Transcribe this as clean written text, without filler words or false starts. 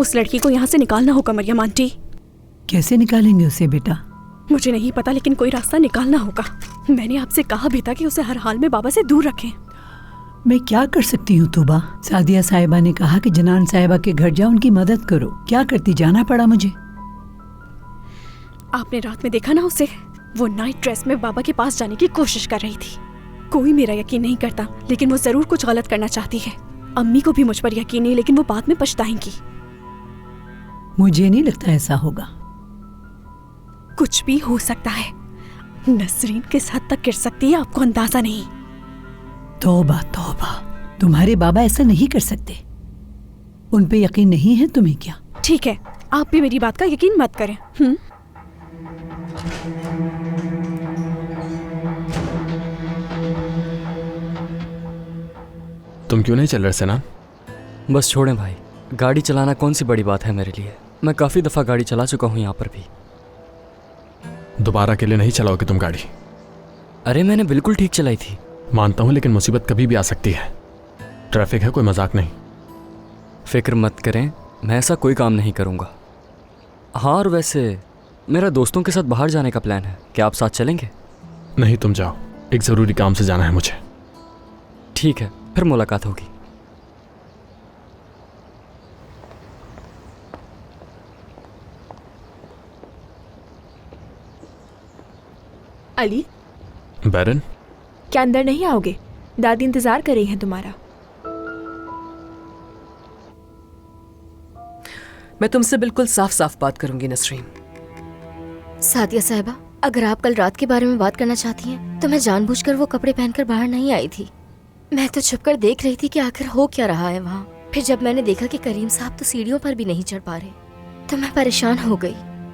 उस लड़की को यहाँ से निकालना होगा मरियम आंटी। कैसे निकालेंगे उसे बेटा? मुझे नहीं पता, लेकिन कोई रास्ता निकालना होगा। मैंने आपसे कहा भी था कि उसे हर हाल में बाबा से दूर रखें। मैं क्या कर सकती हूँ तूबा? सादिया साहिबा ने कहा कि जनान साहिबा के घर जाओ, उनकी मदद करो। क्या करती, जाना पड़ा मुझे। आपने रात में देखा ना उसे, वो नाइट ड्रेस में बाबा के पास जाने की कोशिश कर रही थी। कोई मेरा यकीन नहीं करता, लेकिन वो जरूर कुछ गलत करना चाहती है। अम्मी को भी मुझ पर यकीन नहीं, लेकिन वो बाद में पछताएंगी। मुझे नहीं लगता ऐसा होगा। कुछ भी हो सकता है। नसरीन किस हद तक गिर सकती है आपको अंदाजा नहीं। तौबा तौबा, तुम्हारे बाबा ऐसा नहीं कर सकते। उन पे यकीन नहीं है तुम्हें क्या? ठीक है, आप भी मेरी बात का यकीन मत करें। तुम क्यों नहीं चल रहे सना? बस छोड़ें भाई, गाड़ी चलाना कौन सी बड़ी बात है मेरे लिए। मैं काफ़ी दफ़ा गाड़ी चला चुका हूँ यहाँ पर भी। दोबारा अकेले नहीं चलाओगे तुम गाड़ी? अरे मैंने बिल्कुल ठीक चलाई थी। मानता हूँ, लेकिन मुसीबत कभी भी आ सकती है। ट्रैफिक है, कोई मजाक नहीं। फिक्र मत करें, मैं ऐसा कोई काम नहीं करूँगा। हाँ, और वैसे मेरा दोस्तों के साथ बाहर जाने का प्लान है, क्या आप साथ चलेंगे? नहीं, तुम जाओ, एक ज़रूरी काम से जाना है मुझे। ठीक है, फिर मुलाकात होगी। अली, बैरन, क्या अंदर नहीं आओगे? दादी इंतजार कर रही हैं तुम्हारा। मैं तुमसे बिल्कुल साफ साफ बात करूंगी नसरीन। सादिया साहिबा, अगर आप कल रात के बारे में बात करना चाहती हैं तो मैं जानबूझकर वो कपड़े पहनकर बाहर नहीं आई थी। मैं तो छुपकर देख रही थी कि आखिर हो क्या रहा है वहाँ। फिर जब मैंने देखा कि करीम साहब तो सीढ़ियों पर भी नहीं चढ़ पा रहे तो मैं परेशान हो गई।